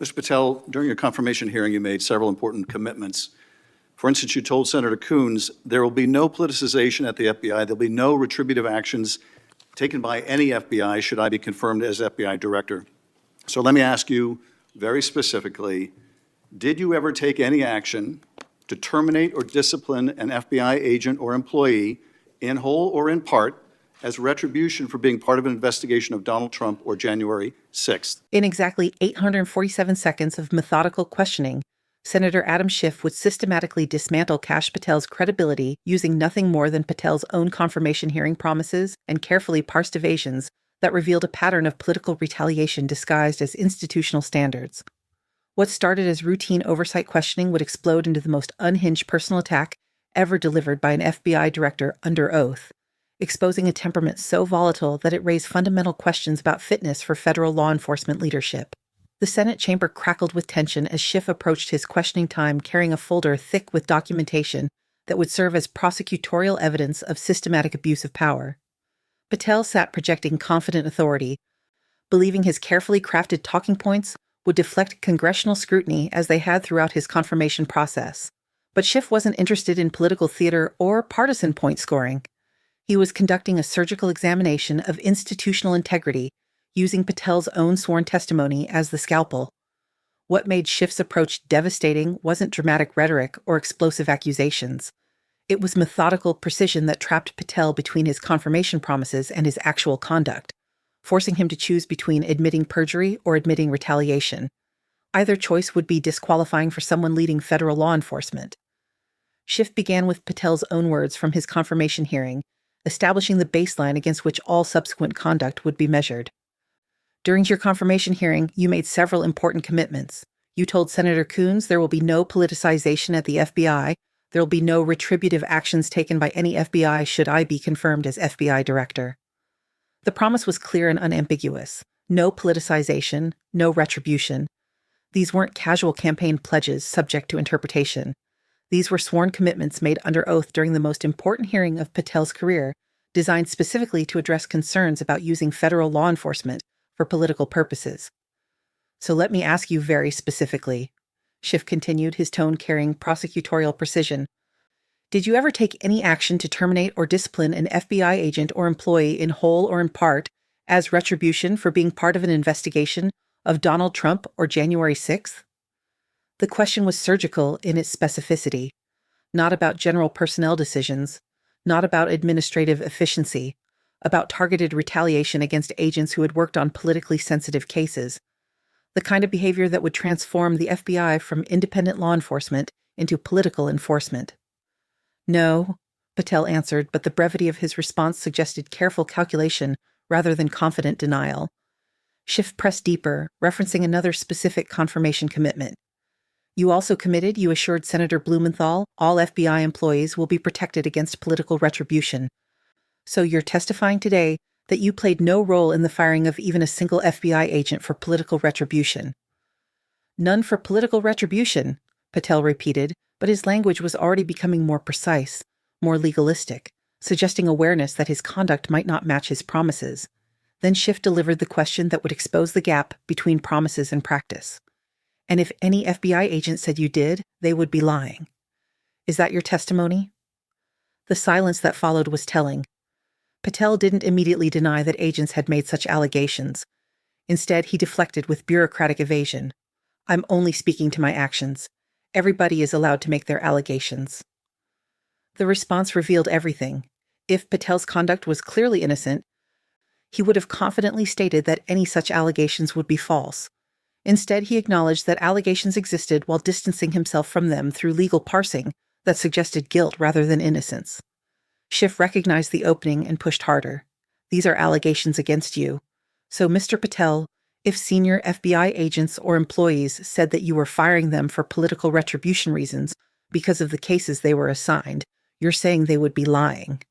Mr. Patel, during your confirmation hearing, you made several important commitments. For instance, you told Senator Coons there will be no politicization at the FBI. There'll be no retributive actions taken by any FBI should I be confirmed as FBI Director. So let me ask you very specifically, did you ever take any action to terminate or discipline an FBI agent or employee in whole or in part as retribution for being part of an investigation of Donald Trump or January 6th? In exactly 847 seconds of methodical questioning, Senator Adam Schiff would systematically dismantle Kash Patel's credibility using nothing more than Patel's own confirmation hearing promises and carefully parsed evasions that revealed a pattern of political retaliation disguised as institutional standards. What started as routine oversight questioning would explode into the most unhinged personal attack ever delivered by an FBI director under oath, exposing a temperament so volatile that it raised fundamental questions about fitness for federal law enforcement leadership. The Senate chamber crackled with tension as Schiff approached his questioning time carrying a folder thick with documentation that would serve as prosecutorial evidence of systematic abuse of power. Patel sat projecting confident authority, believing his carefully crafted talking points would deflect congressional scrutiny as they had throughout his confirmation process. But Schiff wasn't interested in political theater or partisan point scoring. He was conducting a surgical examination of institutional integrity, using Patel's own sworn testimony as the scalpel. What made Schiff's approach devastating wasn't dramatic rhetoric or explosive accusations. It was methodical precision that trapped Patel between his confirmation promises and his actual conduct, forcing him to choose between admitting perjury or admitting retaliation. Either choice would be disqualifying for someone leading federal law enforcement. Schiff began with Patel's own words from his confirmation hearing, establishing the baseline against which all subsequent conduct would be measured. During your confirmation hearing, you made several important commitments. You told Senator Coons there will be no politicization at the FBI, there will be no retributive actions taken by any FBI should I be confirmed as FBI Director. The promise was clear and unambiguous. No politicization, no retribution. These weren't casual campaign pledges subject to interpretation. These were sworn commitments made under oath during the most important hearing of Patel's career, designed specifically to address concerns about using federal law enforcement for political purposes. So let me ask you very specifically, Schiff continued, his tone carrying prosecutorial precision. Did you ever take any action to terminate or discipline an FBI agent or employee in whole or in part as retribution for being part of an investigation of Donald Trump or January 6th? The question was surgical in its specificity, not about general personnel decisions, not about administrative efficiency, about targeted retaliation against agents who had worked on politically sensitive cases, the kind of behavior that would transform the FBI from independent law enforcement into political enforcement. No, Patel answered, but the brevity of his response suggested careful calculation rather than confident denial. Schiff pressed deeper, referencing another specific confirmation commitment. You also committed, you assured Senator Blumenthal, all FBI employees will be protected against political retribution. So you're testifying today that you played no role in the firing of even a single FBI agent for political retribution. None for political retribution, Patel repeated, but his language was already becoming more precise, more legalistic, suggesting awareness that his conduct might not match his promises. Then Schiff delivered the question that would expose the gap between promises and practice. And if any FBI agent said you did, they would be lying. Is that your testimony? The silence that followed was telling. Patel didn't immediately deny that agents had made such allegations. Instead, he deflected with bureaucratic evasion. I'm only speaking to my actions. Everybody is allowed to make their allegations. The response revealed everything. If Patel's conduct was clearly innocent, he would have confidently stated that any such allegations would be false. Instead, he acknowledged that allegations existed while distancing himself from them through legal parsing that suggested guilt rather than innocence. Schiff recognized the opening and pushed harder. These are allegations against you. So, Mr. Patel, if senior FBI agents or employees said that you were firing them for political retribution reasons because of the cases they were assigned, you're saying they would be lying.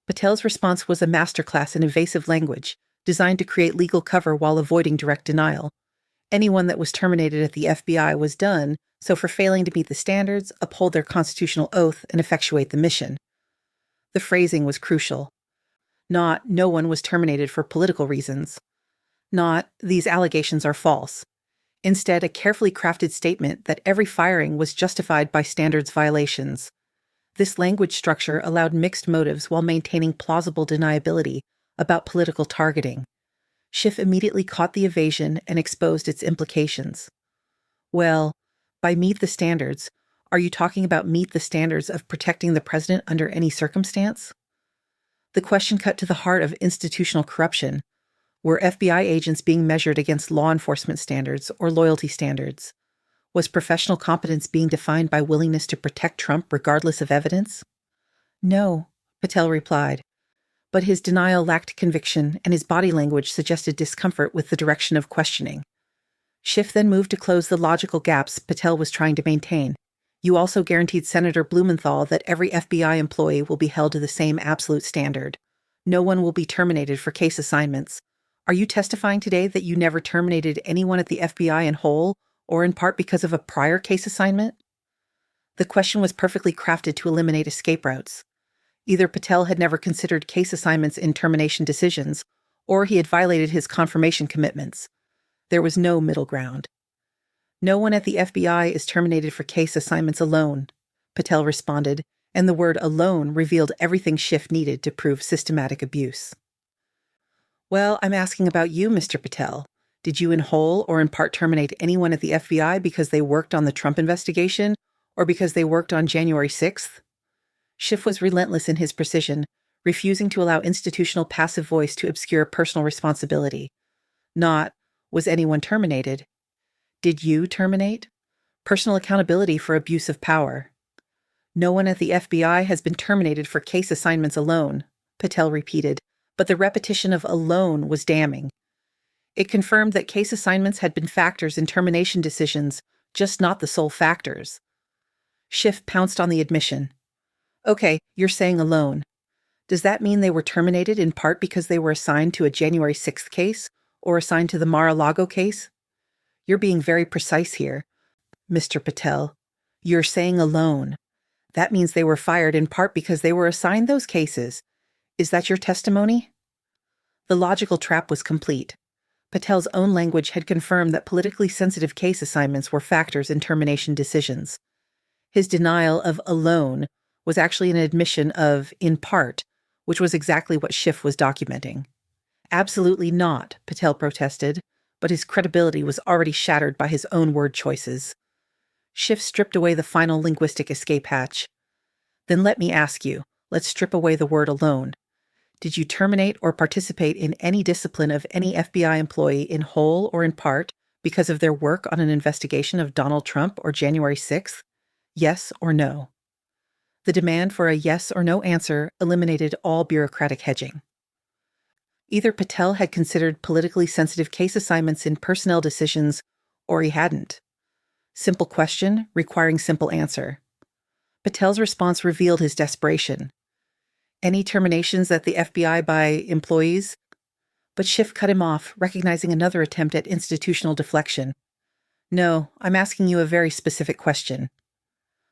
Patel's response was a masterclass in evasive language, designed to create legal cover while avoiding direct denial. Anyone that was terminated at the FBI was done, so for failing to meet the standards, uphold their constitutional oath, and effectuate the mission. The phrasing was crucial. Not, no one was terminated for political reasons. Not, these allegations are false. Instead, a carefully crafted statement that every firing was justified by standards violations. This language structure allowed mixed motives while maintaining plausible deniability about political targeting. Schiff immediately caught the evasion and exposed its implications. Well, by meet the standards, are you talking about meet the standards of protecting the president under any circumstance? The question cut to the heart of institutional corruption. Were FBI agents being measured against law enforcement standards or loyalty standards? Was professional competence being defined by willingness to protect Trump regardless of evidence? No, Patel replied. But his denial lacked conviction, and his body language suggested discomfort with the direction of questioning. Schiff then moved to close the logical gaps Patel was trying to maintain. You also guaranteed Senator Blumenthal that every FBI employee will be held to the same absolute standard. No one will be terminated for case assignments. Are you testifying today that you never terminated anyone at the FBI in whole, or in part because of a prior case assignment? The question was perfectly crafted to eliminate escape routes. Either Patel had never considered case assignments in termination decisions, or he had violated his confirmation commitments. There was no middle ground. No one at the FBI is terminated for case assignments alone, Patel responded, and the word alone revealed everything Schiff needed to prove systematic abuse. Well, I'm asking about you, Mr. Patel. Did you in whole or in part terminate anyone at the FBI because they worked on the Trump investigation or because they worked on January 6th? Schiff was relentless in his precision, refusing to allow institutional passive voice to obscure personal responsibility. Not, was anyone terminated? Did you terminate? Personal accountability for abuse of power. No one at the FBI has been terminated for case assignments alone, Patel repeated, but the repetition of alone was damning. It confirmed that case assignments had been factors in termination decisions, just not the sole factors. Schiff pounced on the admission. Okay, you're saying alone. Does that mean they were terminated in part because they were assigned to a January 6th case or assigned to the Mar-a-Lago case? You're being very precise here, Mr. Patel. You're saying alone. That means they were fired in part because they were assigned those cases. Is that your testimony? The logical trap was complete. Patel's own language had confirmed that politically sensitive case assignments were factors in termination decisions. His denial of alone was actually an admission of in part, which was exactly what Schiff was documenting. Absolutely not, Patel protested, but his credibility was already shattered by his own word choices. Schiff stripped away the final linguistic escape hatch. Then let me ask you, let's strip away the word alone. Did you terminate or participate in any discipline of any FBI employee in whole or in part because of their work on an investigation of Donald Trump or January 6th? Yes or no? The demand for a yes or no answer eliminated all bureaucratic hedging. Either Patel had considered politically sensitive case assignments in personnel decisions, or he hadn't. Simple question requiring simple answer. Patel's response revealed his desperation. Any terminations at the FBI by employees? But Schiff cut him off, recognizing another attempt at institutional deflection. No, I'm asking you a very specific question.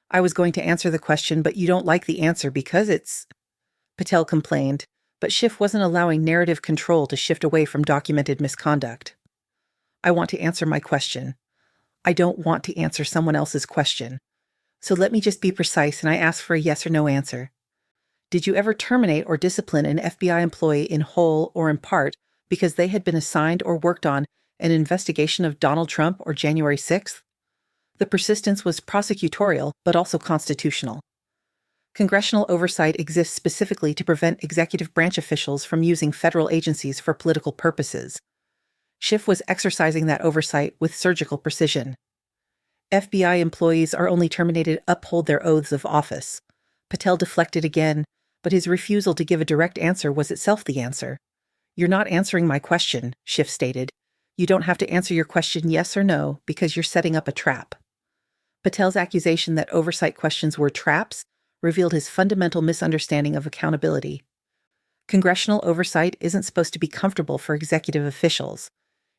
I was going to answer the question, but you don't like the answer because it's... Patel complained, but Schiff wasn't allowing narrative control to shift away from documented misconduct. I want to answer my question. I don't want to answer someone else's question. So let me just be precise, and I ask for a yes or no answer. Did you ever terminate or discipline an FBI employee in whole or in part because they had been assigned or worked on an investigation of Donald Trump or January 6th? The persistence was prosecutorial, but also constitutional. Congressional oversight exists specifically to prevent executive branch officials from using federal agencies for political purposes. Schiff was exercising that oversight with surgical precision. FBI employees are only terminated to uphold their oaths of office. Patel deflected again, but his refusal to give a direct answer was itself the answer. You're not answering my question, Schiff stated. You don't have to answer your question yes or no because you're setting up a trap. Patel's accusation that oversight questions were traps revealed his fundamental misunderstanding of accountability. Congressional oversight isn't supposed to be comfortable for executive officials.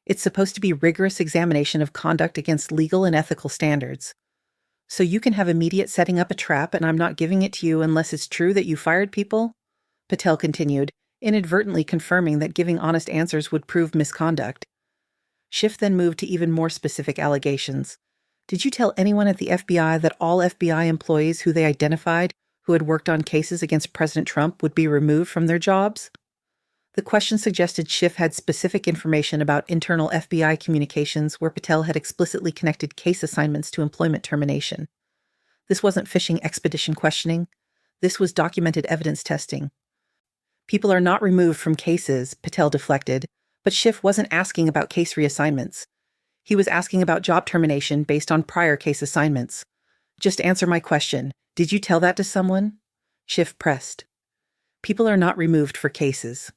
It's supposed to be rigorous examination of conduct against legal and ethical standards. So you can have immediate setting up a trap, and I'm not giving it to you unless it's true that you fired people? Patel continued, inadvertently confirming that giving honest answers would prove misconduct. Schiff then moved to even more specific allegations. Did you tell anyone at the FBI that all FBI employees who they identified who had worked on cases against President Trump would be removed from their jobs? The question suggested Schiff had specific information about internal FBI communications where Patel had explicitly connected case assignments to employment termination. This wasn't fishing expedition questioning. This was documented evidence testing. People are not removed from cases, Patel deflected, but Schiff wasn't asking about case reassignments. He was asking about job termination based on prior case assignments. Just answer my question. Did you tell that to someone? Schiff pressed. People are not removed for cases.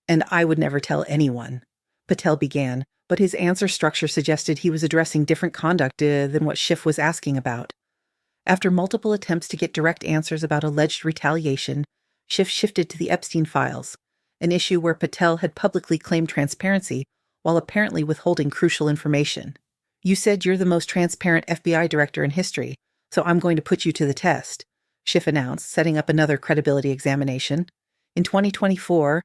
And I would never tell anyone, Patel began, but his answer structure suggested he was addressing different conduct than what Schiff was asking about. After multiple attempts to get direct answers about alleged retaliation, Schiff shifted to the Epstein files, an issue where Patel had publicly claimed transparency while apparently withholding crucial information. You said you're the most transparent FBI director in history, so I'm going to put you to the test, Schiff announced, setting up another credibility examination. In 2024,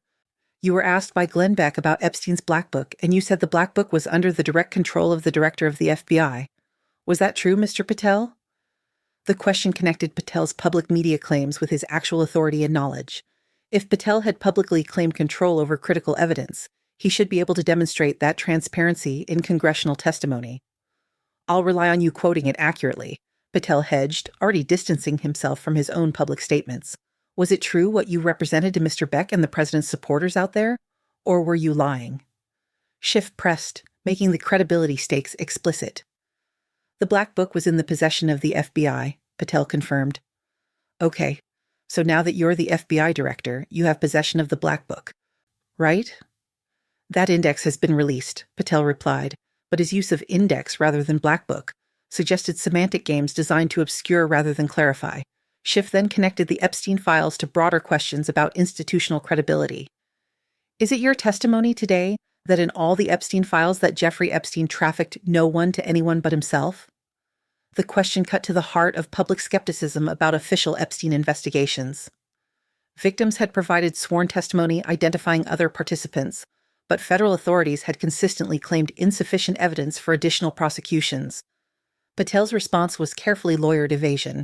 you were asked by Glenn Beck about Epstein's Black Book, and you said the Black Book was under the direct control of the director of the FBI. Was that true, Mr. Patel? The question connected Patel's public media claims with his actual authority and knowledge. If Patel had publicly claimed control over critical evidence, he should be able to demonstrate that transparency in congressional testimony. I'll rely on you quoting it accurately, Patel hedged, already distancing himself from his own public statements. Was it true what you represented to Mr. Beck and the president's supporters out there? Or were you lying? Schiff pressed, making the credibility stakes explicit. The Black Book was in the possession of the FBI, Patel confirmed. Okay, so now that you're the FBI director, you have possession of the Black Book, right? That index has been released, Patel replied, but his use of index rather than Black Book suggested semantic games designed to obscure rather than clarify. Schiff then connected the Epstein files to broader questions about institutional credibility. Is it your testimony today that in all the Epstein files that Jeffrey Epstein trafficked no one to anyone but himself? The question cut to the heart of public skepticism about official Epstein investigations. Victims had provided sworn testimony identifying other participants, but federal authorities had consistently claimed insufficient evidence for additional prosecutions. Patel's response was carefully lawyered evasion.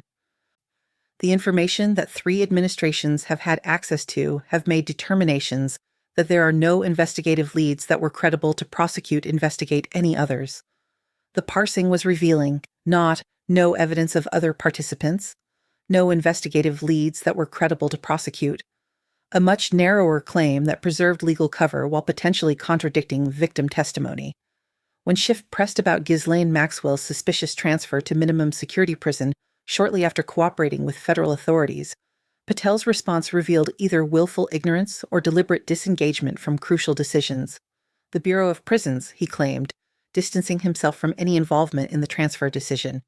The information that 3 administrations have had access to have made determinations that there are no investigative leads that were credible to investigate any others. The parsing was revealing, not no evidence of other participants, no investigative leads that were credible to prosecute, a much narrower claim that preserved legal cover while potentially contradicting victim testimony. When Schiff pressed about Ghislaine Maxwell's suspicious transfer to minimum security prison shortly after cooperating with federal authorities, Patel's response revealed either willful ignorance or deliberate disengagement from crucial decisions. The Bureau of Prisons, he claimed, distancing himself from any involvement in the transfer decision.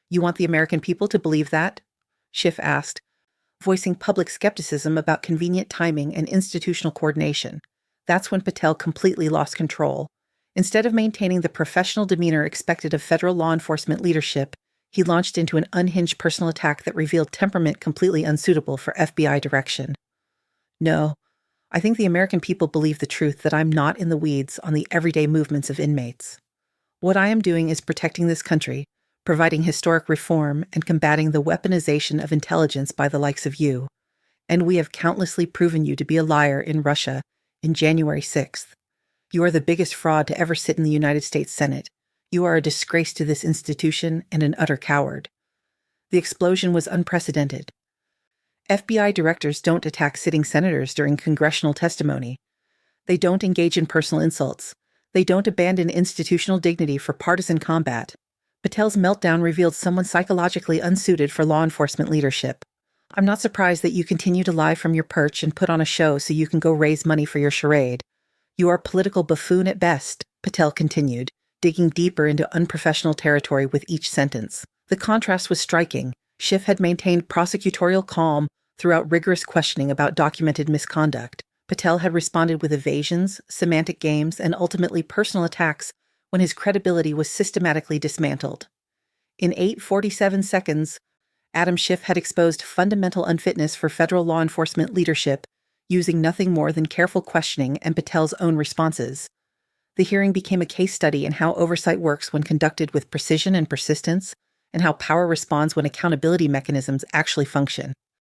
You want the American people to believe that? Schiff asked, voicing public skepticism about convenient timing and institutional coordination. That's when Patel completely lost control. Instead of maintaining the professional demeanor expected of federal law enforcement leadership, he launched into an unhinged personal attack that revealed temperament completely unsuitable for FBI direction. No, I think the American people believe the truth that I'm not in the weeds on the everyday movements of inmates. What I am doing is protecting this country, providing historic reform, and combating the weaponization of intelligence by the likes of you. And we have countlessly proven you to be a liar in Russia in January 6th. You are the biggest fraud to ever sit in the United States Senate. You are a disgrace to this institution and an utter coward. The explosion was unprecedented. FBI directors don't attack sitting senators during congressional testimony. They don't engage in personal insults. They don't abandon institutional dignity for partisan combat. Patel's meltdown revealed someone psychologically unsuited for law enforcement leadership. I'm not surprised that you continue to lie from your perch and put on a show so you can go raise money for your charade. You are a political buffoon at best, Patel continued, digging deeper into unprofessional territory with each sentence. The contrast was striking. Schiff had maintained prosecutorial calm throughout rigorous questioning about documented misconduct. Patel had responded with evasions, semantic games, and ultimately personal attacks when his credibility was systematically dismantled. In 8:47 seconds, Adam Schiff had exposed fundamental unfitness for federal law enforcement leadership using nothing more than careful questioning and Patel's own responses. The hearing became a case study in how oversight works when conducted with precision and persistence, and how power responds when accountability mechanisms actually function.